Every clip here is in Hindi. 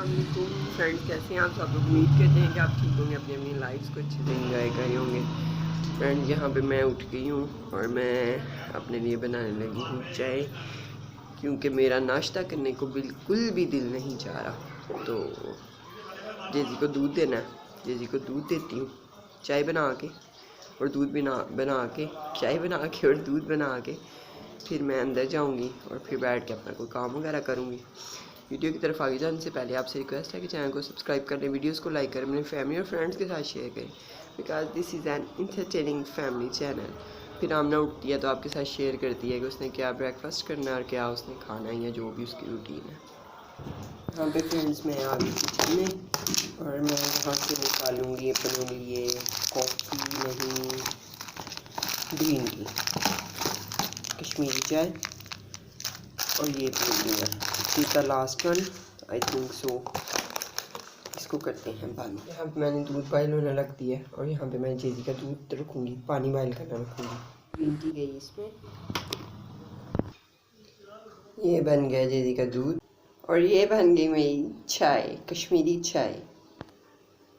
अस्सलामुअलैकुम फ्रेंड्स, कैसे हैं आप सब लोग। उम्मीद करते हैं कि आप ठीक होंगे, अपनी अपनी लाइफ्स को अच्छे से इंजॉय कर रहे होंगे। फ्रेंड, यहाँ पे मैं उठ गई हूँ और मैं अपने लिए बनाने लगी हूँ चाय, क्योंकि मेरा नाश्ता करने को बिल्कुल भी दिल नहीं चाह रहा। तो जेजी को दूध देना है, जेजी को दूध देती हूँ चाय बना के और दूध बना के चाय बना के और दूध बना के फिर मैं अंदर जाऊंगी और फिर बैठ के अपना कोई काम वगैरह करूँगी। वीडियो की तरफ आगे जाने से पहले आपसे रिक्वेस्ट है कि चैनल को सब्सक्राइब कर लें, वीडियोस को लाइक करें, अपने फैमिली और फ्रेंड्स के साथ शेयर करें, because this is an entertaining family channel. फिर आमना उठती है तो आपके साथ शेयर करती है कि उसने क्या ब्रेकफास्ट करना है और क्या उसने खाना है या जो भी उसकी रूटीन है। यहाँ पे फ्रेंड्स मैं आ गई किचन में और मैं यहाँ से निकालूँगी अपने लिए कॉफ़ी, नहीं ग्रीन टी, कश्मीरी चाय, और ये P the last one I think so. इसको करते हैं बंद। यहाँ पे मैंने दूध बॉयल होने रख दिया और यहाँ पे मैं जेजी का दूध रखूँगी, पानी बॉयल करना रखूँगी। ग्रीन टी गई इसमें, ये बन गया जेजी का दूध और ये बन गई मेरी चाय, कश्मीरी चाय।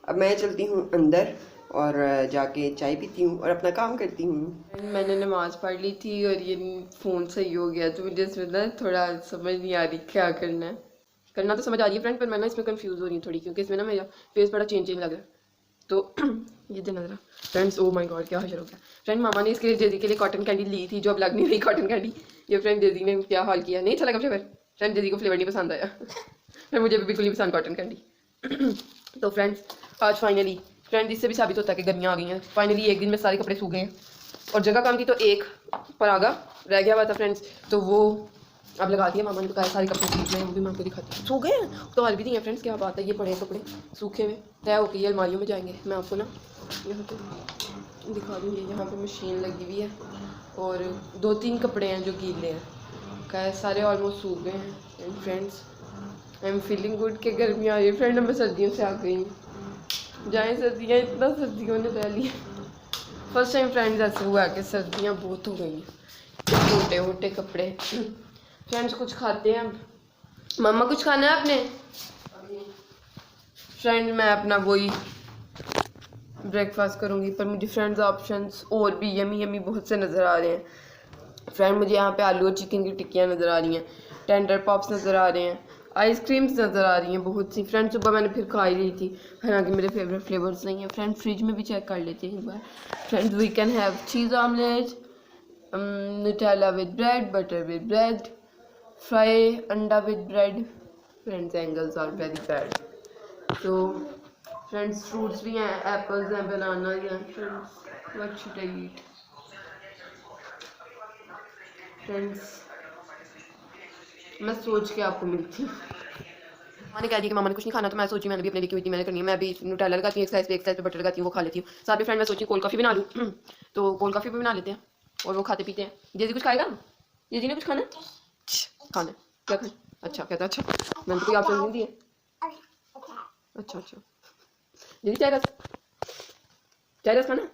अब मैं चलती हूँ अंदर और जाके चाय पीती हूँ और अपना काम करती हूँ। मैंने नमाज़ पढ़ ली थी और ये फ़ोन सही हो गया, तो मुझे इसमें ना थोड़ा समझ नहीं आ रही क्या करना है। करना तो समझ आ रही है फ्रेंड, पर मैं ना इसमें कंफ्यूज हो रही हूँ थोड़ी, क्योंकि इसमें ना मेरा फेस बड़ा चेंज लग रहा है। तो ये जो नजर फ्रेंड्स, ओ माय गॉड क्या हशर हो गया। फ्रेंड, मामा ने इसके जेजी के लिए कॉटन कैंडी ली थी जो अब लग नहीं रही कॉटन कैंडी। ये फ्रेंड जेजी ने क्या हाल किया, नहीं अच्छा लगा फ्लेवर। फ्रेंड, जेजी को फ्लेवर नहीं पसंद आया फिर मुझे भी बिल्कुल नहीं पसंद कॉटन कैंडी तो फ्रेंड्स, आज फाइनली फ्रेंड इससे भी साबित होता है कि गर्मियाँ आ गई हैं। फाइनली एक दिन में सारे कपड़े सूख गए हैं और जगह कम थी तो एक परागा रह गया हुआ था फ्रेंड्स, तो वो अब लगा दिया मामा ने, बताया सारे कपड़े सूख गए हैं। वो भी मैं आपको दिखाती हूँ, सूख गए हैं तो हल भी नहीं है फ्रेंड्स। क्या बात है, ये पड़े कपड़े सूखे हुए तय होकर ये अलमारियों में जाएंगे। मैं आपको ना यहाँ पे दिखा दूँगी, यहाँ पे मशीन लगी हुई है और 2-3 कपड़े हैं जो गीले हैं, क्या सारे ऑलमोस्ट सूख गए हैं। And friends, I am feeling good कि गर्मी आ रही है फ्रेंड, मैं सर्दियों से आ गई हूँ। जाए सर्दियाँ, इतना सर्दियों ने रह लिया। फर्स्ट टाइम फ्रेंड्स ऐसे हुआ है कि सर्दियाँ बहुत हो गई हैं, मोटे मोटे कपड़े। फ्रेंड्स, कुछ खाते हैं अब। मम्मा कुछ खाना है आपने? फ्रेंड, मैं अपना वही ब्रेकफास्ट करूँगी, पर मुझे फ्रेंड्स ऑप्शंस और भी यमी यमी बहुत से नज़र आ रहे हैं। फ्रेंड, मुझे यहाँ पे आलू और चिकन की टिक्कियाँ नज़र आ रही हैं, टेंडर पॉप्स नज़र आ रहे हैं, आइसक्रीम्स नज़र आ रही हैं बहुत सी। फ्रेंड, सुबह मैंने फिर खा ही ली थी, हालांकि मेरे फेवरेट फ्लेवर्स नहीं है। फ्रेंड, फ्रिज में भी चेक कर लेते हैं एक बार। Friends, we can have cheese omelette, Nutella with bread, butter with bread, fry anda with bread. Friends, angles are very bad. तो फ्रेंड्स, फ्रूट्स भी हैं, एप्पल्स हैं, बनाना हैं। Friends, what should I eat? Friends, मैं सोच के आपको मिलती हूँ। मैंने कह दिया कि मामा ने कुछ नहीं खाना, तो मैं सोची मैंने भी अपने लिए क्यों इतनी मैंने करनी है। मैं भी न्यूटेला लगाती हूँ एक साइज पे बटर लगाती हूँ, वो खा लेती हूँ। साथ में फ्रेंड मैं सोची कोल्ड कॉफ़ी बना लूँ तो कोल्ड कॉफ़ी भी बना लेते हैं और वो खाते पीते हैं। जेजी कुछ खाएगा? जेजी ने कुछ खाना है? खाना है? क्या खाए? अच्छा कहता है। अच्छा, मैंने तो कोई ऑप्शन नहीं दिए। अच्छा अच्छा, जेजी चाय रस खाना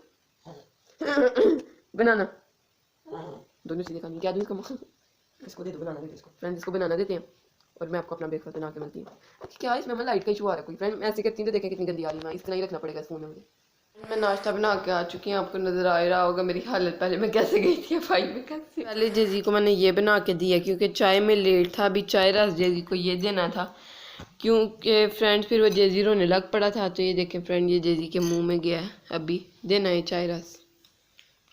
बनाना, दोनों चीज़ें खानी। क्या दूँ इसको? इसको दे दो, बनाना दे दो इसको। फ्रेंड्स, इसको बनाना देते हैं और मैं आपको अपना ब्रेकफास्ट बना के मिलती हूँ। क्या इसमें मैं लाइट का इशू आ रहा है कोई? फ्रेंड, मैं ऐसे करती हूँ तो देखें कितनी गंदी आ रही है। मैं इतना ही रखना पड़ेगा इस फोन में मुझे। मैं नाश्ता बना के आ चुकी हूँ, आपको नज़र आ रहा होगा मेरी हालत पहले मैं कैसे गई थी फाइव में कैसे। पहले जेजी को मैंने ये बना के दिया क्योंकि चाय में लेट था, अभी चाय रस जेजी को ये देना था, क्योंकि फ्रेंड्स फिर वो जेजी रोने लग पड़ा था। तो ये देखें फ्रेंड, ये जेजी के मुँह में गया है, अभी देना है चाय रस।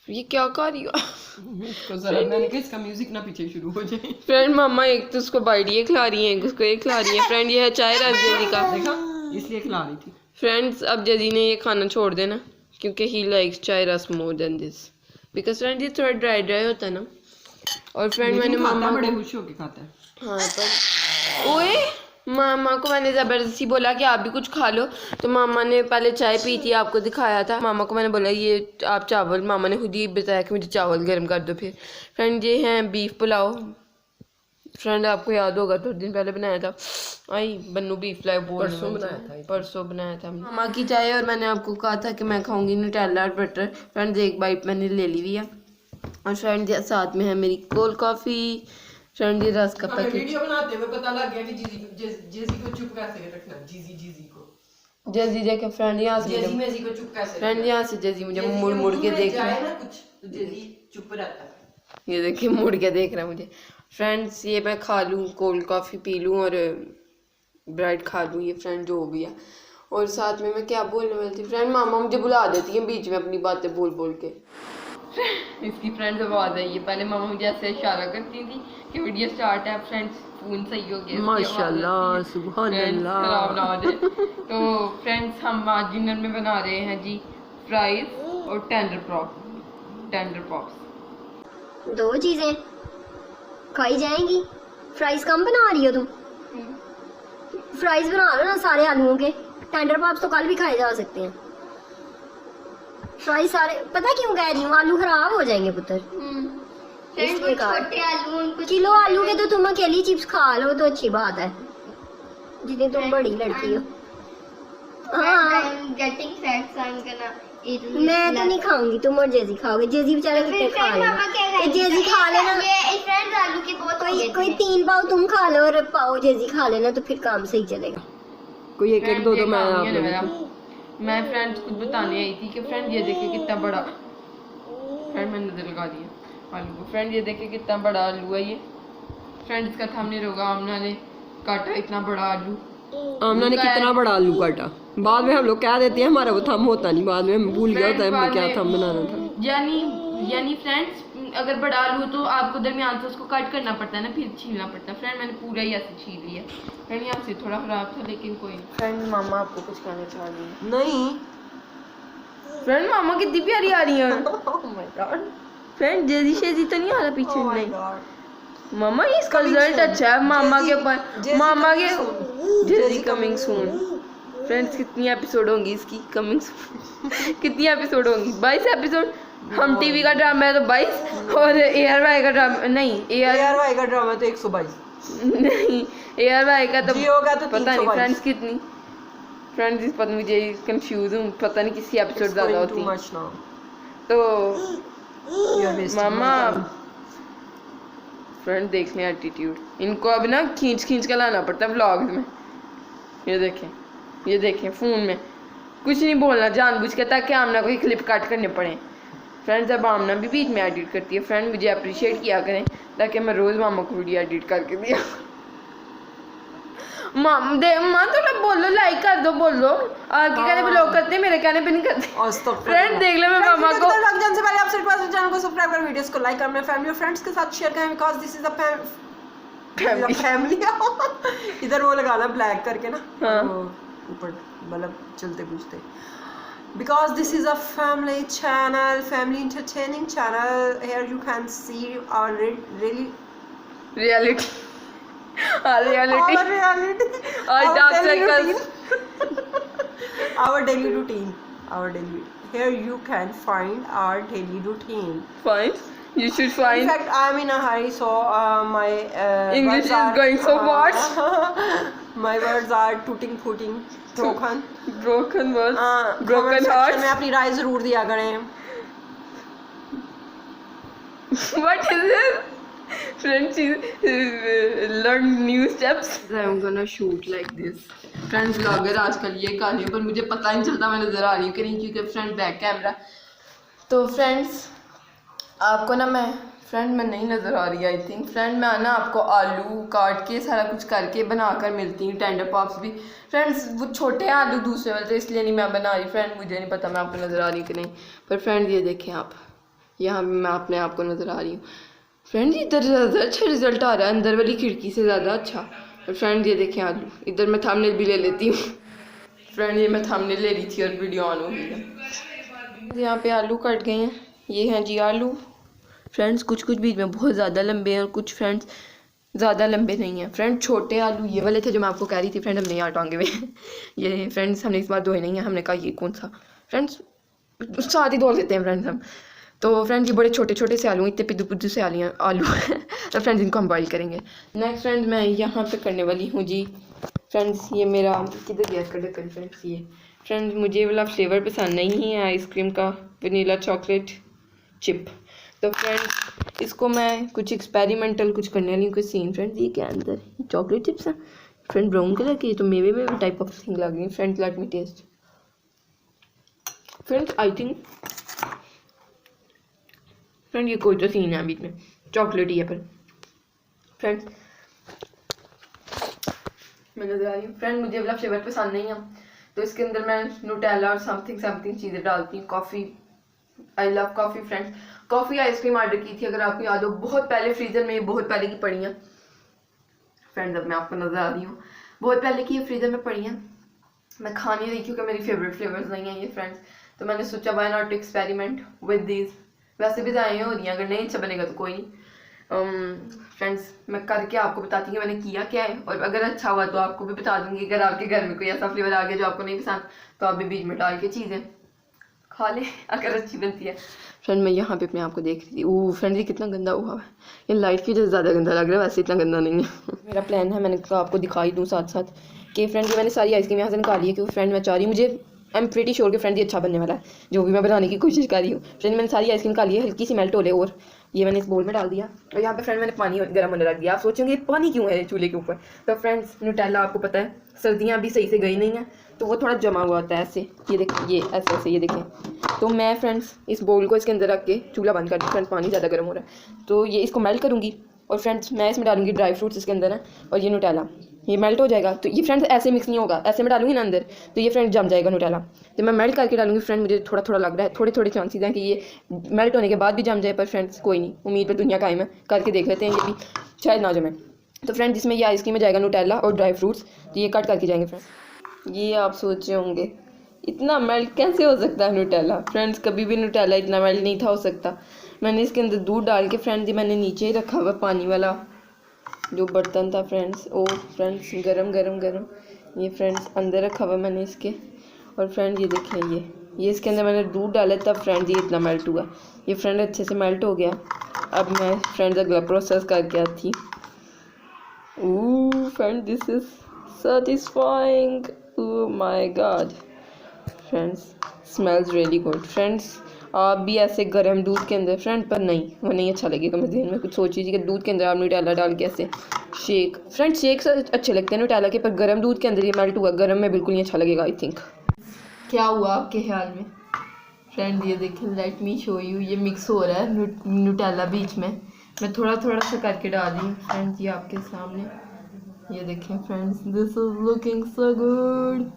ये क्या कर रही हो? मैंने कहा इसका म्यूजिक ना पीछे शुरू हो जाए। फ्रेंड, मामा एक तो उसको बाइट ये खिला रही है, उसको एक खिला रही है। फ्रेंड, ये है चाय रस जेजी का, देखा इसलिए खिला रही थी। फ्रेंड्स, अब जेजी ने ये खाना छोड़ देना क्योंकि ही लाइक्स चाय रस more than this, because friend ये थोड़ा ड्राई ड्राई होता है ना। और फ्रेंड मैंने मामा बड़े खुश होके खाता है। हाँ, पर ओए मामा को मैंने ज़बरदस्ती बोला कि आप भी कुछ खा लो, तो मामा ने पहले चाय पी थी, आपको दिखाया था। मामा को मैंने बोला ये आप चावल, मामा ने खुद ही बताया कि मुझे चावल गर्म कर दो। फिर फ्रेंड, ये हैं बीफ पुलाव। फ्रेंड, आपको याद होगा थोड़े दिन पहले बनाया था, आई बन्नू बीफ पुलाव परसों बनाया था मामा की चाय। और मैंने आपको कहा था कि मैं खाऊंगी न्यूटेला और बटर। फ्रेंड, एक बाइट मैंने ले ली हुई है और फ्रेंड साथ में है मेरी कोल्ड कॉफ़ी। फ्रेंड ये रस का पैकेट वीडियो बनाते हुए पता लग गया कि जेजी को चुप कैसे रखना। जीजी को जेजी देखे फ्रेंड यहाँ से जेजी मेजी को चुप कैसे फ्रेंड यहाँ से जेजी मुझे मुड़ मुड़ के देख रहा है ना कुछ तो जेजी चुप रहता है। ये देखिए मुड़ के देख रहा है मुझे। फ्रेंड्स ये मैं खा लूँ, कोल्ड कॉफ़ी पी लूँ और ब्रेड खा लूँ, ये फ्रेंड जो भी है। और साथ में मैं क्या बोलने वाली थी फ्रेंड, मामा मुझे बुला देती है बीच में अपनी बातें बोल बोल के। इसकी फ्रेंड्स आवाज़ है ये, पहले मामा मुझे ऐसे इशारा करती थी कि वीडियो स्टार्ट है। फ्रेंड्स फोन सही हो गया माशाल्लाह सुभान अल्लाह। खराब ना हो जाए। तो फ्रेंड्स हम आज डिनर में बना रहे हैं जी फ्राइज और टेंडर पॉप्स। दो चीजें खाई जाएंगी। फ्राइज कम बना रही हो तुम? फ्राइज बना लो ना सारे आलूओं के। टेंडर पॉप्स तो कल भी खाए जा सकते हैं। फ्राइज सारे, पता क्यों कह रही हूँ, आलू खराब हो जाएंगे पुत्र। छोटे आलू, किलो आलू के तो तुम अकेली चिप्स खा लो तो अच्छी बात है, जितनी तुम बड़ी लड़की हो। हाँ मैं तो नहीं खाऊंगी, तुम और जेजी खाओगे। जेजी बेचारा कितने खा लेगा, जेजी खा लेना। कोई 3 पाव तुम खा लो और पाव जेजी खा लेना, तो फिर काम सही चलेगा। कोई एक दो मैं आप मैं फ्रेंड्स कुछ बताने आई थी कि फ्रेंड ये देखिए कितना बड़ा, फ्रेंड मैंने नजर लगा दिया आलू को। फ्रेंड ये देखिए कितना बड़ा आलू है ये। फ्रेंड इसका थंबनेल होगा आमना ने काटा इतना बड़ा आलू। आमना ने कितना बड़ा आलू काटा, बाद में हम लोग कह देते हैं हमारा वो थंब होता नहीं, बाद में हम भूल गया होता है हमें क्या थंब बनाना था। यानी फ्रेंड्स अगर बड़ा आलू तो आपको दरमियान से उसको कट करना पड़ता है ना, फिर छीलना पड़ता है। फ्रेंड मैंने पूरा ही ऐसे छील लिया। फ्रेंड यहाँ से थोड़ा खराब था लेकिन कोई। फ्रेंड मामा आपको कुछ कहना चाह रही है? नहीं फ्रेंड मामा कितनी प्यारी आ रही है। Oh my God. फ्रेंड जेजी शेजी तो नहीं आ रहा पीछे? नहीं मामा इसका रिजल्ट अच्छा है। मामा के ऊपर मामा के जेजी कमिंग सून। फ्रेंड्स कितनी एपिसोड होंगी इसकी कमिंग सून? कितनी एपिसोड होंगी? 22 एपिसोड। हम टीवी का ड्रामा है तो 22 और एयर वाई का ड्रामा नहीं, एयर वाई का ड्रामा तो 122 नहीं, एयर वाई का तो पता नहीं फ्रेंड्स कितनी। फ्रेंड्स इस पता मुझे कंफ्यूज हूँ, पता नहीं किसी एपिसोड ज़्यादा होती तो मामा। फ्रेंड देख लें एटीट्यूड इनको, अब ना खींच के लाना पड़ता है व्लॉग्स में। ये देखें फ़ोन में कुछ नहीं बोलना जानबूझ के, ताकि आमना कोई क्लिप काट करने पड़े। फ्रेंड्स अब आमना भी बीच में एडिट करती है। फ्रेंड मुझे अप्रिशिएट किया करें ताकि मैं रोज़ मामा को वीडियो एडिट करके दिया। माँ थोड़ा बोलो, लाइक कर दो, बोल दो। आगे कहने पे लोग करते हैं, मेरे कहने पे नहीं करते। फ्रेंड देख ले मैं मामा को लग जाने से पहले आपसे रिक्वेस्ट है चैनल को सब्सक्राइब करें, वीडियोस को लाइक करें, अपने फैमिली और फ्रेंड्स के साथ शेयर करें, because this is a family. इधर वो लगाना ब्लैक करके ना, ऊपर मतलब चलते पूछते, because this is a family channel, family entertaining channel. Here you can see our reality our dark circles, our daily routine. Here you can find our daily routine. You should find. In fact, I am in a hurry, so my English is going so fast. My words are tooting, footing, broken words, broken hearts. में अपनी राय जरूर दिया करें। What is this? Friends, learn new steps. I'm gonna shoot like this. Friends, vlogger आजकल ये कहानी पर मुझे पता नहीं चलता मैं नजर आ रही हूँ कि नहीं, क्योंकि फ्रेंड बैक कैमरा। तो फ्रेंड्स आपको ना मैं नहीं नज़र आ रही आई थिंक। फ्रेंड मैं ना आपको आलू काट के सारा कुछ करके बना कर मिलती हूँ। टेंडर पॉप्स भी फ्रेंड्स वो छोटे आलू दूसरे वाले, तो इसलिए नहीं मैं बना रही। फ्रेंड मुझे नहीं पता मैं आपको नज़र आ रही हूँ कि नहीं, पर फ्रेंड ये देखें आप, यहाँ मैं अपने आप को नज़र आ रही हूँ। फ्रेंड इधर ज़्यादा अच्छा रिजल्ट आ रहा है, अंदर वाली खिड़की से ज़्यादा अच्छा। और फ्रेंड ये देखें आलू, इधर मैं थंबनेल भी ले लेती हूँ। फ्रेंड ये मैं थंबनेल ले रही थी और वीडियो ऑन हो गई है। यहाँ पे आलू कट गए हैं, ये हैं जी आलू। फ्रेंड्स कुछ बीच में बहुत ज़्यादा लंबे हैं और कुछ फ्रेंड्स ज़्यादा लंबे नहीं हैं। फ्रेंड छोटे आलू ये वाले थे जो मैं आपको कह रही थी। फ्रेंड हमने यहाँ टांगे हुए हैं ये फ्रेंड्स, हमने इस बार धोए नहीं है। हमने कहा ये कौन सा, फ्रेंड्स साथ ही धो लेते हैं फ्रेंड्स हम। तो फ्रेंड्स ये बड़े छोटे से आलू, इतने पिद्दू से आलू तो फ्रेंड्स इनको हम बॉइल करेंगे। नेक्स्ट फ्रेंड्स मैं यहाँ पे करने वाली हूँ जी। फ्रेंड्स ये मेरा किधर गया इसका ढक्कन। फ्रेंड्स ये फ्रेंड्स मुझे वाला फ्लेवर पसंद नहीं है आइसक्रीम का, वनीला चॉकलेट चिप। तो फ्रेंड्स इसको मैं कुछ एक्सपेरिमेंटल कुछ करने वाली हूँ, कुछ सीन। फ्रेंड्स ये क्या अंदर ये चॉकलेट चिप्स हैं फ्रेंड, ब्राउन कलर की, तो मेवे में टाइप ऑफ थिंग लग रही है friend. Let me test friends. I think friend ये कोई तो सीन है बीच में, चॉकलेट ही है पर फ्रेंड्स मैं नजर आ रही हूँ। फ्रेंड मुझे वाला फ्लेवर पसंद नहीं है, तो इसके अंदर मैं न्यूटेला और समथिंग चीज़ें डालती हूँ। Coffee, I love coffee friends. Coffee ice cream order की थी, अगर आपको याद हो, बहुत पहले, फ्रीज़र में, बहुत पहले की पड़ी है फ्रेंड्स। अब मैं आपको नजर आ रही हूँ, बहुत पहले की फ्रीज़र में पड़ी है, मैं खा नहीं रही क्योंकि मेरी फेवरेट फ्लेवर्स नहीं है ये फ्रेंड्स। तो मैंने सोचा why not experiment with these. वैसे भी ज़ाया हो रही हैं, अगर नहीं अच्छा बनेगा तो कोई नहीं फ्रेंड्स। मैं करके आपको बताती हूँ कि मैंने किया क्या है, और अगर अच्छा हुआ तो आपको भी बता दूंगी। अगर आपके घर में कोई ऐसा फ्लेवर आ गया जो आपको नहीं पसंद, तो आप भी बीच में डाल के चीज़ें खा लें अगर अच्छी बनती है। फ्रेंड मैं यहाँ पे अपने आप को देख रही थी, ओह फ्रेंड ये कितना गंदा हुआ है, ये लाइट की वजह से ज़्यादा गंदा लग रहा है, वैसे इतना गंदा नहीं है। मेरा प्लान है, मैंने कहा आपको दिखाई दूँ साथ साथ कि फ्रेंड ये मैंने सारी आइसक्रीम यहाँ से निकाली है, क्योंकि फ्रेंड मैं चाह रही हूँ, मुझे आई एम प्रीटी श्योर कि फ्रेंड ये अच्छा बनने वाला है जो भी मैं बनाने की कोशिश कर रही हूँ। फ्रेंड मैंने सारी आइसक्रीम निकाली है, हल्की सी मेल्ट हो ले, और ये मैंने इस बोल में डाल दिया, और यहाँ पे फ्रेंड मैंने पानी गर्म होने रख दिया। आप सोचेंगे पानी क्यों है चूल्हे के ऊपर, तो फ्रेंड्स न्यूटेला आपको पता है सर्दियाँ अभी सही से गई नहीं हैं, तो वो थोड़ा जमा हुआ होता है ऐसे, ये देखिए, ये ऐसे ऐसे, ये देखें। तो मैं फ्रेंड्स इस बोल को इसके अंदर रख के चूल्हा बंद कर दूँ। फ्रेंड्स पानी ज़्यादा गर्म हो रहा है, तो ये इसको मेल्ट करूँगी, और फ्रेंड्स मैं इसमें डालूंगी ड्राई फ्रूट्स इसके अंदर है, और ये न्यूटेला, ये मेल्ट हो जाएगा। तो ये फ्रेंड्स ऐसे मिक्स नहीं होगा, ऐसे में डालूंगी ना अंदर, तो ये फ्रेंड जम जाएगा न्यूटेला। तो मैं मेल्ट करके डालूंगी फ्रेंड, मुझे थोड़ा थोड़ा लग रहा है, थोड़े थोड़े चांसेस हैं कि ये मेल्ट होने के बाद भी जम जाए, पर फ्रेंड्स कोई नहीं, उम्मीद पर दुनिया कायम है, करके देख लेते हैं, ये भी शायद ना जमे। तो फ्रेंड जिसमें ये आइसक्रीम में जाएगा न्यूटेला और ड्राई फ्रूट्स, तो ये कट करके जाएंगे फ्रेंड। ये आप सोच रहे होंगे इतना मेल्ट कैसे हो सकता है न्यूटेला, फ्रेंड्स कभी भी न्यूटेला इतना मेल्ट नहीं था हो सकता। मैंने इसके अंदर दूध डाल के फ्रेंड्स, ये मैंने नीचे ही रखा हुआ पानी वाला जो बर्तन था फ्रेंड्स, ओ फ्रेंड्स गरम गरम गरम, ये फ्रेंड्स अंदर रखा हुआ मैंने इसके, और फ्रेंड ये देखें, ये इसके अंदर मैंने दूध डाला तब फ्रेंड ये इतना मेल्ट हुआ, ये फ्रेंड अच्छे से मेल्ट हो गया। अब मैं फ्रेंड्स अगला प्रोसेस करके आती। Oh friend this is satisfying, oh my god friends, smells really good. Friends आप भी ऐसे गर्म दूध के अंदर, फ्रेंड पर नहीं वो नहीं अच्छा लगेगा, मैं ध्यान में कुछ सोची थी कि दूध के अंदर आप न्यूटेला डाल के ऐसे शेक, फ्रेंड शेक से अच्छे लगते हैं न्यूटेला के, पर गर्म दूध के अंदर ये मेल्ट हुआ, गर्म में बिल्कुल नहीं अच्छा लगेगा आई थिंक। क्या हुआ आपके ख्याल में फ्रेंड, ये देखें, लेट मी शो यू, ये मिक्स हो रहा है न्यूटेला बीच में, मैं थोड़ा थोड़ा सा करके डाल रही हूँ फ्रेंड्स, ये आपके सामने, ये देखें friends, this is looking so good,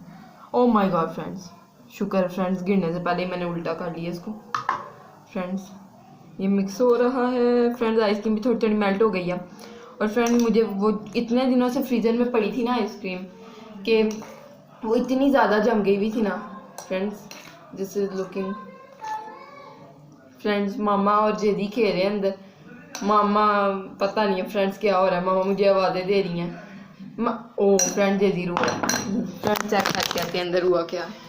oh my God friends, शुक्र फ्रेंड्स गिरने से पहले ही मैंने उल्टा कर लिया इसको। फ्रेंड्स ये मिक्स हो रहा है फ्रेंड्स, आइसक्रीम भी थोड़ी थोड़ी मेल्ट हो गई है, और फ्रेंड मुझे वो इतने दिनों से फ्रीज़र में पड़ी थी ना आइसक्रीम कि वो इतनी ज़्यादा जम गई भी थी ना friends. This is looking friends, मामा और जेदी खेल रहे हैं अंदर, मामा पता नहीं है फ्रेंड्स क्या हो रहा है, मामा मुझे आवाज़ें दे रही हैं, ओ फ्रेंड जेदी रो रहा है, फ्रेंड चेक करके आते हैं अंदर हुआ क्या है।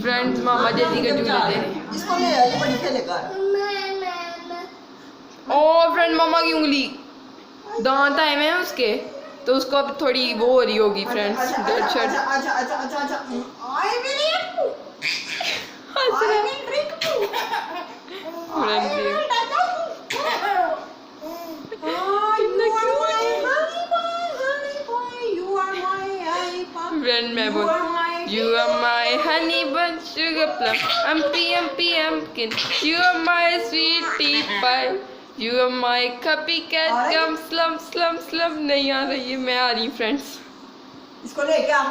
फ्रेंड्स मामा जेदी का झूले दे रहे, इसको ले आइए, बड़ी खेलेगा। ओ फ्रेंड मामा की उंगली दांत आए हुए हैं उसके, तो उसको अब थोड़ी वो हो रही होगी फ्रेंड्स, ब्लड शेड। फ्रेंड मैं बोल, you are my honey bun sugar plum, umpy pumpkin, you are my sweet tea pie, you are my copycat gum slum slum slum। नहीं आ रही है, मैं आ रही हूँ फ्रेंड्स, इसको ले क्या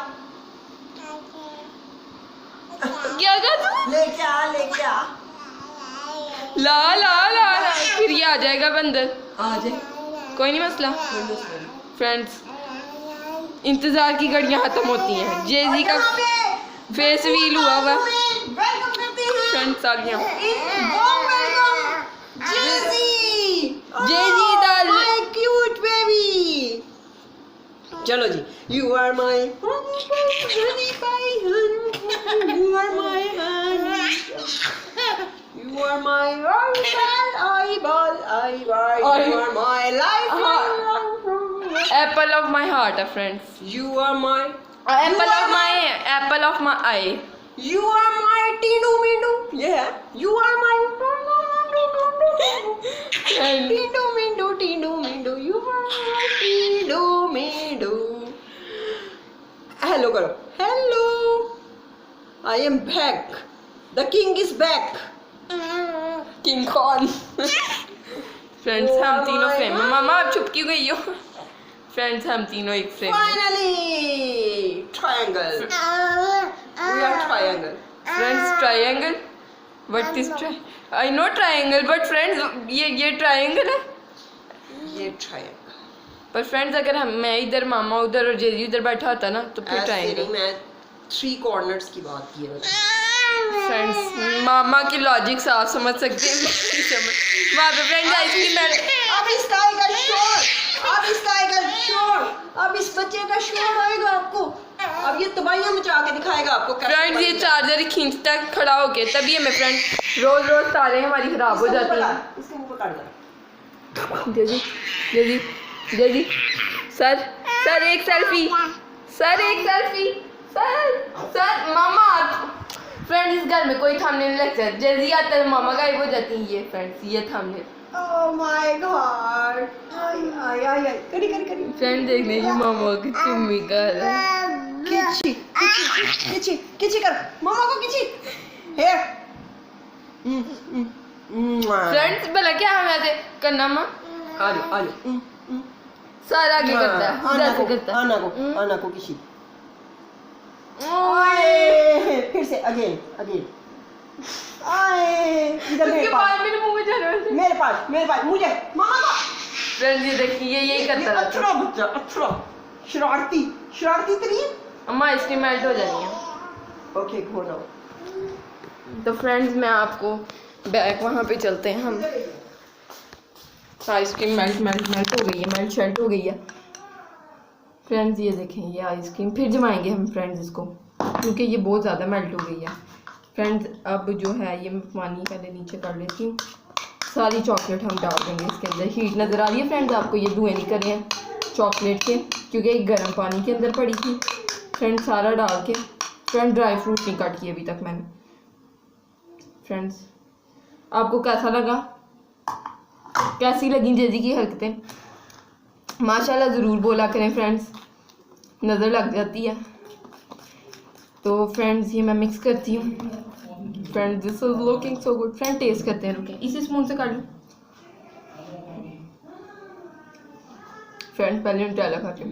क्या कहा तू, ले क्या ला ला ला ला, फिर ये आ जाएगा बंदर, आ जाए, कोई नहीं मसला। फ्रेंड्स इंतजार की घड़ियां खत्म होती हैं, जेजी का फेस व्हील हुआ हुआ फ्रेंड्स, सालियां जेजी दाल क्यूट बेबी, चलो जी, you are my honey pie, you are my honey, you are my eyeball, you are my life, apple of my heart friends, you are my apple of my eye, You are my Tinu Mindu. Yeah, you are my Tinu Mindu, Tinu Mindu. You are my Tinu Mindu. Hello करो. Hello. I am back. The king is back. King Kong. Friends हम तीनों फ्रेम में। मामा आप छुप क्यों गई हो? फ्रेंड्स हम तीनों एक फ्रेम में। Finally, triangle. We are triangle. Friends triangle. What is I know triangle but friends ये ट्रायंगल है। ये triangle. पर फ्रेंड्स अगर हम मैं इधर मामा उधर और जेजी उधर बैठा होता ना तो फिर ऐसे ट्रायंगल। नहीं, मैं 3 corners की बात की है मैंने। फ्रेंड्स मामा की लॉजिक से आप समझ सकते हैं। वहाँ पे फ्रेंड्स आइसक्रीम मैं अब इसका आएगा शोर, अब इसका आएगा शोर, अब इस बच्चे का शोर आएगा आपको। अब ये तबाहियां मचा के दिखाएगा आपको। फ्रेंड्स ये चार्जर खींचता खड़ा होके तभी हमें फ्रेंड रोज रोज तारे हमारी खराब हो जाती हैं। इसके मुंह पे काट दो। जेजी जेजी जेजी सर सर एक सेल्फी सर एक सेल्फी सर सर मामा। फ्रेंड्स इस घर में कोई थंबनेल नहीं लगता। जेजी आता है मामा गायब हो जाती है। ये फ्रेंड्स ये थंबनेल। Oh my God! आई आई आई आई करी करी करी। फ्रेंड देख लीजिए मामा की चुम्मी कर किची किची किची किची कर, मामा को किची। Here. फ्रेंड्स भला क्या हम ऐसे करना माँ आलो आलो। सारा आगे करता है आना जैसे को करता है। आना को किसी। ओए फिर से अगेन अगेन। आए इधर उसके बाद मेरे मुंह में जा रहा है। मेरे पास मुझे मामा को। फ्रेंड्स ये देखिए यही करता रहता है। अच्छा बच्चा अच्छा शरारती शरारती तरीन। अम्मा आइसक्रीम मेल्ट हो जानी है। ओके घोड़ो। तो फ्रेंड्स मैं आपको बैक वहाँ पे चलते हैं हम। आइसक्रीम मेल्ट हो गई है मेल्ट हो गई है। फ्रेंड्स ये देखें ये आइसक्रीम फिर जमाएंगे हम फ्रेंड्स इसको क्योंकि ये बहुत ज़्यादा मेल्ट हो गई है। फ्रेंड्स अब जो है ये मैं पानी पहले नीचे कर लेती हूँ। सारी चॉकलेट हम डाल देंगे इसके अंदर। हीट नज़र आ रही है फ्रेंड्स आपको? ये धुएँ नहीं कर रहे हैं चॉकलेट के क्योंकि एक गर्म पानी के अंदर पड़ी थी। फ्रेंड्स सारा डाल के फ्रेंड ड्राई फ्रूट नहीं कट किए अभी तक मैंने। फ्रेंड्स आपको कैसा लगा? कैसी लगी जेजी की हरकतें? माशाल्लाह ज़रूर बोला करें फ्रेंड्स, नज़र लग जाती है। तो फ्रेंड्स ये मैं मिक्स करती हूँ। Friends this is looking so good. Friend test करते हैं, रुके इसी स्पून से काट लूँ। फ्रेंड्स पहले न्यूटेला खाते हैं।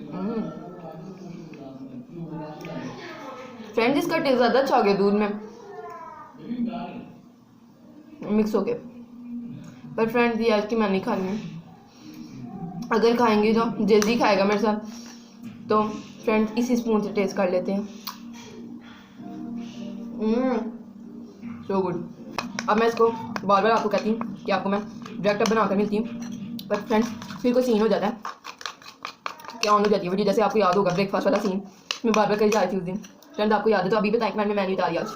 फ्रेंड्स इसका टेस्ट ज़्यादा अच्छा हो गया दूध में मिक्स हो गया। पर फ्रेंड्स ये आज की मैं नहीं खानी है। अगर खाएंगे तो जेजी खाएगा मेरे साथ। तो फ्रेंड्स इसी स्पून से टेस्ट कर लेते हैं। So good. अब मैं इसको बार बार आपको कहती हूँ कि आपको मैं डायरेक्ट बनाकर मिलती हूँ, पर फ्रेंड्स फिर कोई सीन हो जाता है क्या ऑन हो जाती है वीडियो। जैसे आपको याद होगा ब्रेकफास्ट वाला सीन मैं बार बार करी जा रही थी उस दिन। फ्रेंड्स आपको याद है तो अभी बताएं कि मैंने मेन्यू उतारी आज।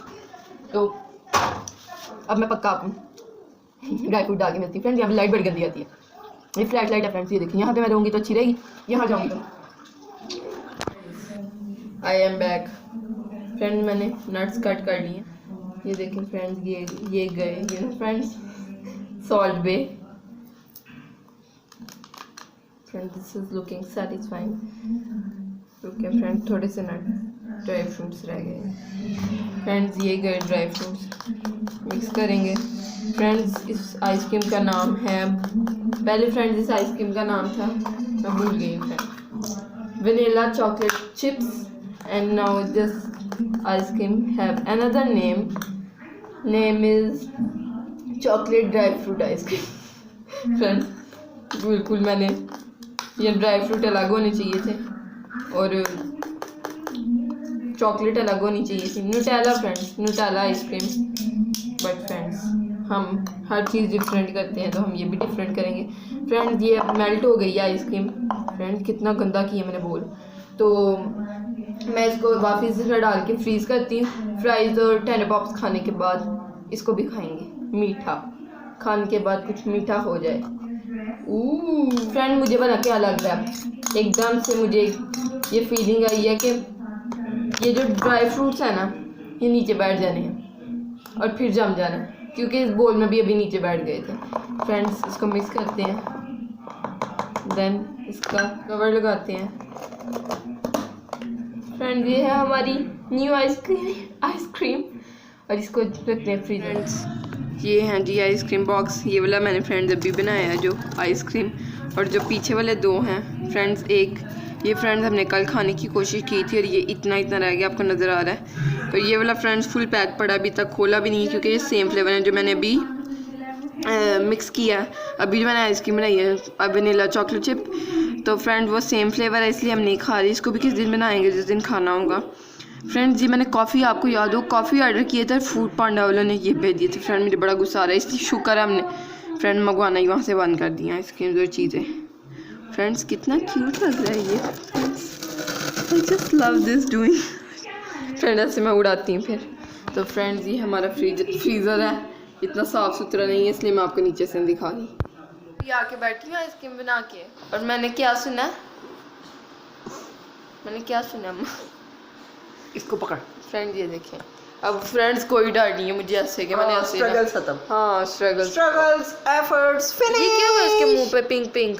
तो अब मैं पक्का आपको ड्राई फ्रूट डाल के मिलती हूँ। फ्रेंड्स यहाँ पर लाइट बड़ी गंदी आती है। ये फ्लैट लाइट है फ्रेंड्स, ये देखिए यहाँ पे मैं रहूँगी तो अच्छी रहेगी, यहाँ जाऊँगी तो। I am back. फ्रेंड्स मैंने नट्स कट कर लिए। ये देखें फ्रेंड्स ये गए ये ना friends Salt Bae. Friends this is looking satisfying. Okay friends थोड़े से नट ड्राई फ्रूट्स रह गए। फ्रेंड्स ये गए ड्राई फ्रूट्स मिक्स करेंगे। फ्रेंड्स इस आइसक्रीम का नाम है, पहले फ्रेंड्स इस आइसक्रीम का नाम था मैं भूल गई friend, vanilla chocolate chips. And now this ice cream have another name is chocolate dry fruit ice cream. Friends बिल्कुल मैंने ये ड्राई फ्रूट अलग होने चाहिए थे और चॉकलेट अलग होनी चाहिए थी। Nutella friends Nutella ice cream. But friends हम हर चीज़ डिफरेंट करते हैं तो हम ये भी डिफरेंट करेंगे। फ्रेंड्स ये मेल्ट हो गई है आइसक्रीम। फ्रेंड्स कितना गंदा किया मैंने बोल। तो मैं इसको वापस से डाल के फ्रीज़ करती हूँ। फ्राइज़ और टेन पॉप्स खाने के बाद इसको भी खाएंगे। मीठा खाने के बाद कुछ मीठा हो जाए। फ्रेंड मुझे बना क्या लग रहा है, एकदम से मुझे ये फीलिंग आई है कि ये जो ड्राई फ्रूट्स है ना ये नीचे बैठ जाने हैं और फिर जम जाना है, क्योंकि इस बोल में भी अभी नीचे बैठ गए थे। फ्रेंड्स इसको मिक्स करते हैं, देन इसका कवर लगाते हैं। फ्रेंड्स ये है हमारी न्यू आइसक्रीम और इसको रखते हैं फ्रीजर। फ्रेंड्स ये हैं जी आइसक्रीम बॉक्स, ये वाला मैंने फ्रेंड्स अभी बनाया है जो आइसक्रीम, और जो पीछे वाले 2 हैं फ्रेंड्स, एक ये फ्रेंड्स हमने कल खाने की कोशिश की थी और ये इतना रह गया, आपको नज़र आ रहा है। और ये वाला फ्रेंड्स फुल पैक पड़ा, अभी तक खोला भी नहीं है, क्योंकि ये सेम फ्लेवर है जो मैंने अभी मिक्स किया है। अभी जो मैंने आइसक्रीम बनाई है वनीला चॉकलेट चिप, तो फ्रेंड वो सेम फ्लेवर है, इसलिए हम नहीं खा रही। इसको भी किस दिन बनाएंगे जिस दिन खाना होगा। फ्रेंड्स जी मैंने कॉफ़ी, आपको याद हो कॉफ़ी ऑर्डर किया था, फूड पांडा वालों ने ये भेज दिए थे। फ्रेंड मुझे बड़ा गुस्सा आ रहा है, इसलिए शुक्र है हमने फ्रेंड मंगवाना ही वहाँ से बंद कर दिया आइसक्रीम और चीज़ें। फ्रेंड्स कितना क्यूट लग रहा है ये, I just love this doing. Friend ऐसे मैं उड़ाती हूँ फिर। तो फ्रेंड्स ये हमारा फ्रीज़र है, इतना साफ़ सुथरा नहीं है, इसलिए मैं आपको नीचे से दिखा रही। आके बैठी हूँ आइसक्रीम बना के, और मैंने क्या सुना अम्मा, इसको पकड़। फ्रेंड ये देखें, अब फ्रेंड्स कोई डर नहीं है मुझे ऐसे कि मैंने ऐसे स्ट्रगल्स खत्म। हाँ स्ट्रगल्स एफर्ट्स फिनिश। ये क्या हुआ इसके मुंह पे पिंक पिंक?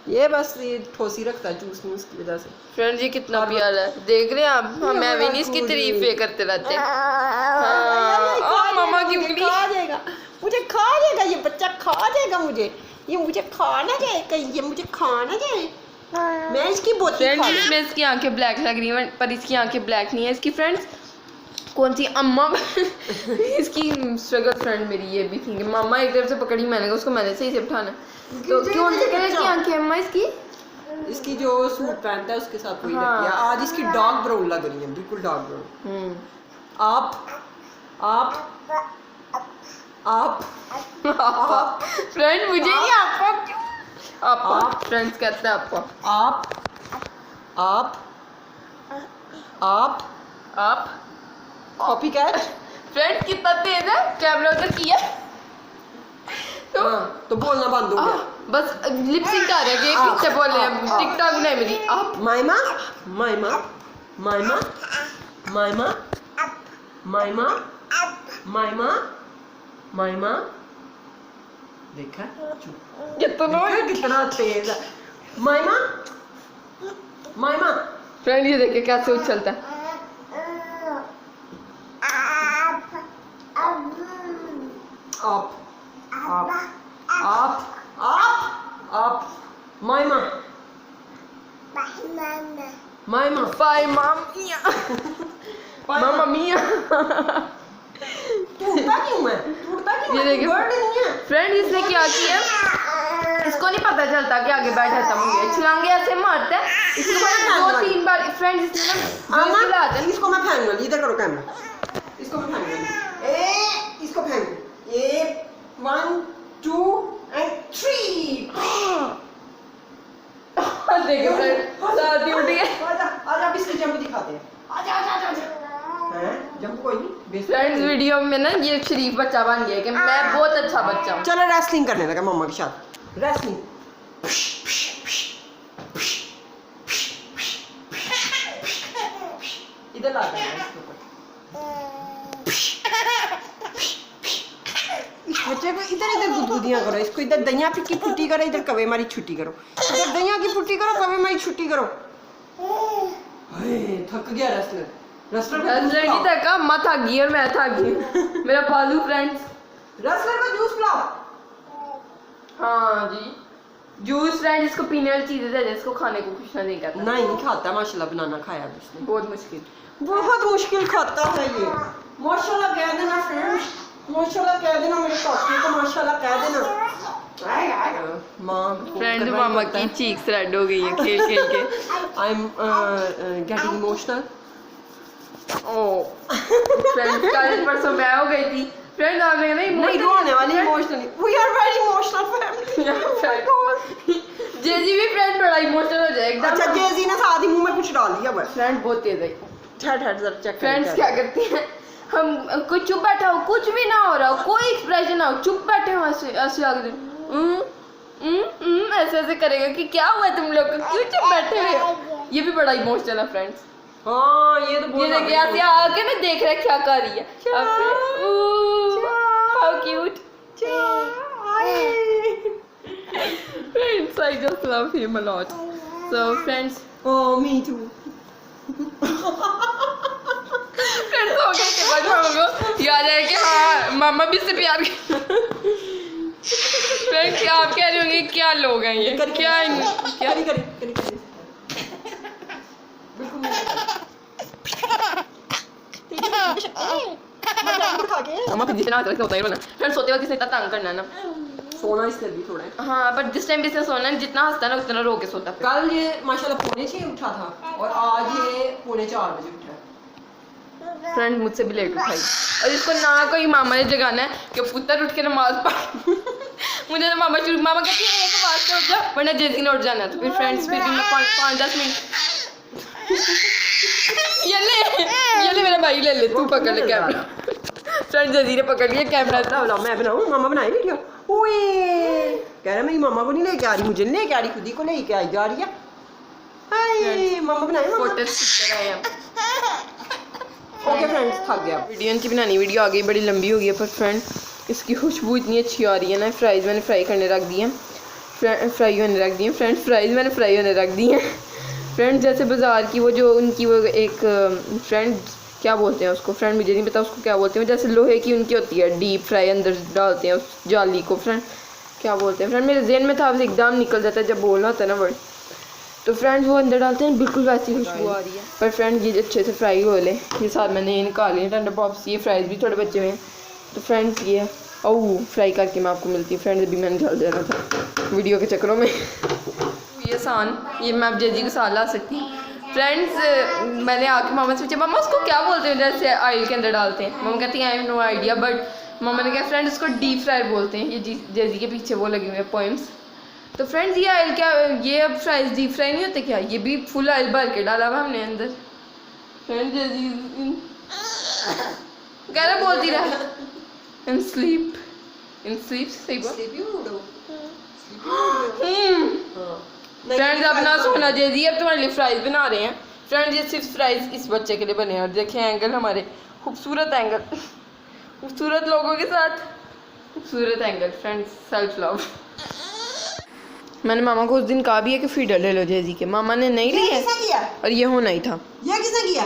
ये बस ये ठोसी रखता है जूस में, उसकी वजह से। फ्रेंड ये कितना प्यारा है, देख रहे हैं आप, मैं भी नहीं इसकी तारीफें करते रहते हैं। हाँ मामा की उंगली खा जाएगा, मुझे खा जाएगा, ये बच्चा खा जाएगा मुझे, ये मुझे खाना जाएगा, ये मुझे खाना जाए, मैं इसकी बोतल खा लूंगी। इसमें इसकी आंखें ब्लैक लग रही हैं, पर इसकी आंखें ब्लैक नहीं है। इसकी फ्रेंड्स कौन सी अम्मा इसकी स्ट्रगल फ्रेंड मेरी ये भी थी, मामा एक तरफ से पकड़ी मैंने, उसको मैंने सही से उठाना। तो क्यों से कलर की आंखें अम्मा इसकी जो सूट पहनता है उसके साथ वही लगती है। आज इसकी डार्क ब्राउन लग रही है, बिल्कुल डार्क ब्राउन। आप फ्रेंड मुझे नहीं, आप फ्रेंड्स कहते हैं आपको, आप कॉपी कैट। फ्रेंड कितना तेज है, कैमरा उधर किया तो बोलना बंद हो गया, बस लिप सिंक आ रहा है, ये किससे बोल रहे हैं, टिकटॉक नहीं मेरी। आप माइमा माइमा माइमा माइमा माइमा माइमा माइमा, देखा कितना तेज है माइमा माइमा। फ्रेंड ये देखिए कैसे उछलता है। आप माइमा माइमा बाय मामा मिया। टूटता क्यों मैं, ये देखिए फ्रेंड इसने क्या किया, इसको नहीं पता चलता कि आगे बैठा था, मुझे छलांगे ऐसे मारता है, इसको 2-3 बार फ्रेंड इसने ना इसको मैं फेंक लूंगी, इधर करो कैमरा, इसको मैं फेंक लूंगी, इसको फेंक, ये 1 2 and 3। देखिए फ्रेंड साथ ही उठ गए। आजा अब इसके जंप दिखाते हैं, आजा जंप कोई नहीं। फ्रेंड्स वीडियो में ना ये शरीफ बच्चा बन गया कि मैं बहुत अच्छा बच्चा हूँ। चलो रेसलिंग करने लगा मम्मा के साथ, रेसलिंग। इधर ला दे बच्चे को, इधर गुदगुदियां करो, इसको इधर दहिया की फुट्टी करो, इधर कवे मारी छुट्टी करो, इधर दहिया की फुट्टी करो, कवे मारी छुट्टी करो। थक गया रेसलर की थका, मैं थक गई और मैं थक गई मेरा पालू फ्रेंड्स। रेसलर को जूस पिलाओ। हाँ जी जूस फ्रेंड, इसको पीने वाली चीजें दे दे, इसको खाने को कुछ नहीं करता। नहीं खाता माशाल्लाह, बनाना खाया उसने, बहुत मुश्किल खाता है ये। माशाल्लाह कह देना फ्रेंड्स, माशाल्लाह कह देना मेरे पापी को, माशाल्लाह कह देना। फ्रेंड मामा की चीक्स रेड हो गई है खेल खेल के। I am getting emotional. Oh friend कल परसों मैं हो गई थी फ्रेंड, आपने नहीं रोने वाली emotionally, we are very emotional family. जेजी भी फ्रेंड बड़ा इमोशनल हो जाए एकदम। अच्छा जेजी ने साथ ही मुंह में कुछ डाल दिया बस। फ्रेंड बहुत तेज है। ठहर जरा चेक। फ्रेंड्स क्या करती हैं, हम कोई चुप बैठा हो, कुछ भी ना हो रहा हो, कोई एक्सप्रेशन ना हो, चुप बैठे हो ऐसे ऐसे आगे ऐसे ऐसे करेगा कि क्या हुआ तुम लोग को, क्यों चुप बैठे हुए हो। ये भी बड़ा इमोशनल है फ्रेंड्स। हाँ ये तो ये देखिए ऐसे आके ना देख रहा है क्या कर रही है। How cute. Friends, I just love him a lot. So friends, Oh, me too. friends हो गए के बाद हमको याद है कि हाँ मामा भी इससे प्यार फ्रेंड्स क्या आप कह रहे होंगे क्या लोग हैं ये क्या क्या मामा फिर जितना आता होता है ना फ्रेंड्स सोते वक्त किसने इतना तंग करना ना सोना इससे भी थोड़ा है। हाँ बट जिस टाइम भी इसने सोना है जितना हंसता ना उतना रो के सोता है। कल ये माशाल्लाह 3:45 उठा था और आज ये 3:45 बजे उठा है। फ्रेंड मुझसे भी लेट उठाई और इसको ना कोई मामा ने जगाना है कि पुत्र उठ के नमाज पढ़ मुझे तो मामा कहती है एक आवाज से उठ जाओ वरना जैसी ने उठ जाना है। तो फिर फ्रेंड्स फिर भी मैं 5-10 मिनट ये ले मेरा भाई ले ले तू पकड़ ले कैमरा। फ्रेंड जजीरे पकड़ लिया कैमरा था मैं बनाऊं मामा बनाए वीडियो। ओए कह रहा मेरी मामा को नहीं लेके आ रही मुझे लेके आ रही खुद ही को लेके आई जा रही है। हाय मामा बनाए फोटो खींच रहे हैं। ओके फ्रेंड्स थक गया वीडियो इनकी बनानी वीडियो आ गई बड़ी लंबी हो गई है पर फ्रेंड इसकी खुशबू इतनी अच्छी आ रही है ना। फ्राइज़ मैंने फ्राई करने रख दिए फ्राई होने रख दिए फ्रेंड्स फ्राइज़ मैंने फ्राई होने रख दिए फ्रेंड जैसे बाज़ार की वो जो उनकी वो एक फ्रेंड क्या बोलते हैं उसको फ्रेंड मुझे नहीं पता उसको क्या बोलते हैं जैसे लोहे की उनकी होती है डीप फ्राई अंदर डालते हैं उस जाली को फ्रेंड क्या बोलते हैं फ्रेंड मेरे ज़हन में था एकदम निकल जाता है जब बोलना होता है ना वर्ड। तो फ्रेंड्स वो अंदर डालते हैं बिल्कुल वैसी खुशबू आ रही है। पर फ्रेंड ये अच्छे से फ्राई हो ले ये साथ मैंने ये निकाले हैं टेंडर पॉप्स ये फ्राइज़ भी थोड़े बचे हुए हैं। तो फ्रेंड्स ये ओह फ्राई करके मैं आपको मिलती हूँ फ्रेंड्स अभी मैंने जल देना था वीडियो के चक्करों में। ये आसान ये मैं अब जजी को साल ला सकती हूँ। फ्रेंड्स मैंने आके मामा से पूछा मामा उसको क्या बोलते हैं जैसे ऑयल के अंदर डालते हैं। मामा कहती हैं I have no idea but मामा ने कहा फ्रेंड उसको डीप फ्राई बोलते हैं। ये जैजी के पीछे वो लगे हुए हैं पोइम्स। तो फ्रेंड्स ये ऑयल क्या ये अब फ्राइज डीप फ्राई नहीं होते क्या ये भी फुल ऑयल भर के डाला हुआ हमने अंदर। फ्रेंड जैजी कह रहा बोलती रहा इन स्लीप सही बात। फ्रेंड्स अब ना सोना जैजी अब तुम्हारे लिए फ्राइज बना रहे हैं। फ्रेंड्स ये सिर्फ फ्राइज इस बच्चे के लिए बने हैं और देखें एंगल हमारे खूबसूरत एंगल खूबसूरत लोगों के साथ खूबसूरत एंगल। Friends self love. मैंने मामा को उस दिन कहा भी है कि फीडर ले लो जैजी के मामा ने नहीं लिया और ये होना ही था। ये किसने किया?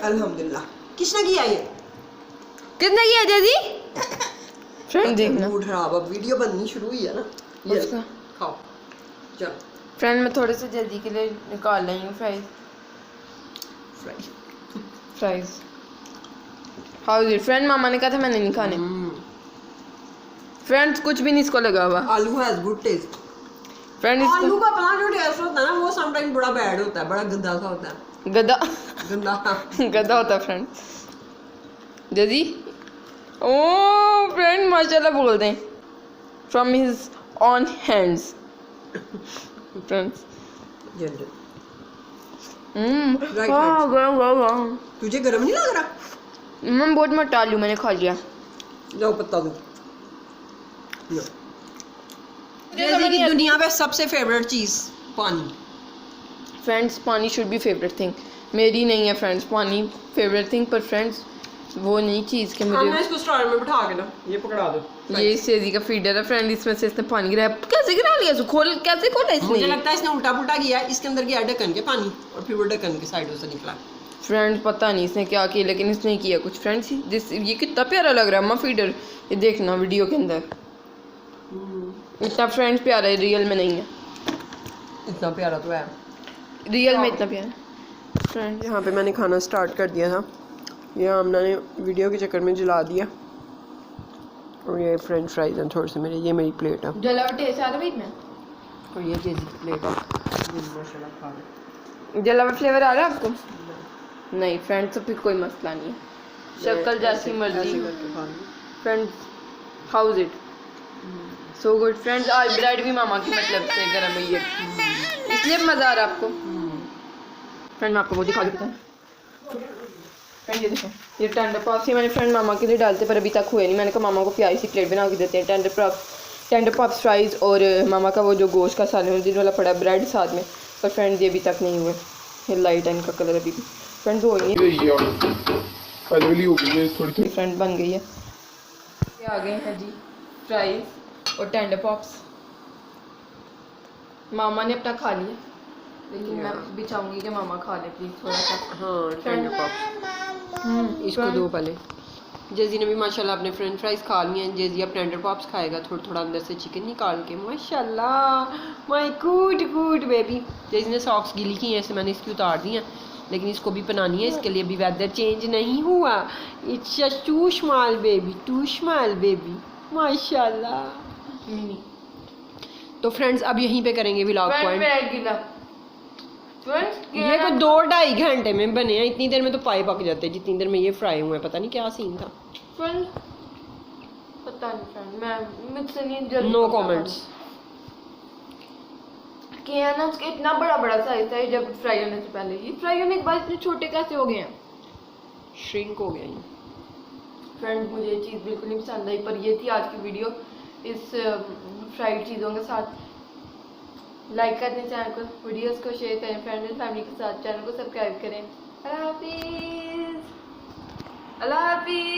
अल्हम्दुलिल्लाह किसने किया ये किसने किया जैजी? फ्रेंड देखना मूड खराब अब वीडियो बननी शुरू हुई है ना ये खाओ चल। फ्रेंड मैं थोड़े से जल्दी के लिए निकाल रही हूँ fries how is it friend मामा ने कहा था मैंने नहीं खाने। फ्रेंड्स कुछ भी नहीं इसको लगा हुआ। आलू हैज गुड टेस्ट। फ्रेंड आलू का अपना जो टेस्ट होता है ना वो समटाइम बड़ा बैड होता है बड़ा गंदा सा होता है गंदा होता है फ्रेंड जल्दी ओ फ्रेंड माशाल्लाह बोल दें from his on hands friends तुझे गरम नहीं लग रहा? मैं बहुत मोटा आलू मैंने खा लिया। जाओ पत्ता दो। जैसे कि दुनिया में सबसे फेवरेट चीज़ पानी। फ्रेंड्स पानी शुड बी फेवरेट थिंग मेरी नहीं है फ्रेंड्स पानी फेवरेट थिंग पर फ्रेंड्स वो नहीं चीज़ के मुझे इसको स्टार में बिठा के ना ये पकड़ा दो। ये सेजी का फीडर है फ्रेंड इसमें से इसने पानी गिराया कैसे गिरा लिया इसको कैसे खोला इसने? मुझे लगता है इसने उल्टा पुल्टा किया इसके अंदर गया ढक्कन के पानी और फिर वो ढक्कन की साइडों से निकला। फ्रेंड पता नहीं इसने क्या किया लेकिन इसने किया कुछ। फ्रेंड्स ये कितना प्यारा लग रहा है अम्मा फीडर ये देखना वीडियो के अंदर इतना फ्रेंड्स प्यारा है रियल में नहीं है इतना प्यारा तो है रियल में इतना प्यारा। फ्रेंड यहाँ पे मैंने खाना स्टार्ट कर दिया था ये आमना ने वीडियो के चक्कर में जला दिया और ये फ्रेंच फ्राइज हैं थोड़े से मेरे ये मेरी प्लेट है जला टेस्ट आ रहा है में और ये जैसी प्लेट है माशाल्लाह खा रहे जला हुआ फ्लेवर आ रहा है आपको? नहीं फ्रेंड्स तो फिर कोई मसला नहीं है शक्ल जैसी मर्जी। Friends how is it so good. Friends आज ब्रेड भी मामा की मतलब से गर्म हुई है इसलिए मज़ा आ रहा है आपको। फ्रेंड मैं आपको वो दिखा देता हूँ। फ्रेंड ये देखो ये टेंडर पॉप्स ही मैंने फ्रेंड मामा के लिए डालते पर अभी तक हुए नहीं। मैंने कहा मामा को प्यारी सी प्लेट बना के देते हैं टेंडर पॉप्स फ्राइज़ और मामा का वो जो गोश्त का सालन वाला पड़ा ब्रेड साथ में पर फ्रेंड्स ये अभी तक नहीं हुए। ये लाइट है इनका कलर अभी भी। फ्रेंड्स हो गई ये पहले हो गई है थोड़ी थोड़ी। फ्रेंड बन गई है। ये आ गए हैं जी फ्राइज और टेंडर पॉप्स। मामा ने अपना खा लिया, लेकिन मैं भी चाहूँगी कि मामा खा ले प्लीज थोड़ा सा। हाँ टेंडर पॉप्स इसको दो पहले। जेजी ने भी माशाल्लाह अपने फ्रेंच फ्राइज खा लिए हैं। जेजी अब टेंडर पॉप्स खाएगा थोड़ा थोड़ा अंदर से चिकन निकाल के। माशाल्लाह माय गुड गुड बेबी। जेजी ने सॉक्स गीली की हैं ऐसे मैंने इसकी उतार दी हैं, लेकिन इसको भी बनानी है। इसके लिए भी वेदर चेंज नहीं हुआ। It's too small baby, too small baby माशाल्लाह। मिनी तो फ्रेंड्स अब यहीं पे करेंगे व्लॉग पॉइंट। ये को 2-2.5 घंटे में बने हैं। इतनी देर में तो पाए पक जाते हैं जितनी देर में ये फ्राई हुए हैं। पता नहीं क्या सीन था। फ्रेंड पता नहीं फ्रेंड, मैं मुझसे नहीं जल्दी नो कमेंट्स। कि है ना इसका इतना बड़ा बड़ा साइज था जब फ्राई होने से पहले। ये फ्राई होने के बाद इतने छोटे कैसे हो गए हैं? श्रिंक हो गया ये। फ्रेंड मुझे ये चीज़ बिल्कुल नहीं पसंद आई, पर ये थी आज की वीडियो इस फ्राइड चीज़ों के साथ। लाइक कर दें चैनल को, वीडियोस को शेयर करें फ्रेंड एंड फैमिली के साथ, चैनल को सब्सक्राइब करें। अल्लाह हाफिज़, अल्लाह हाफिज़।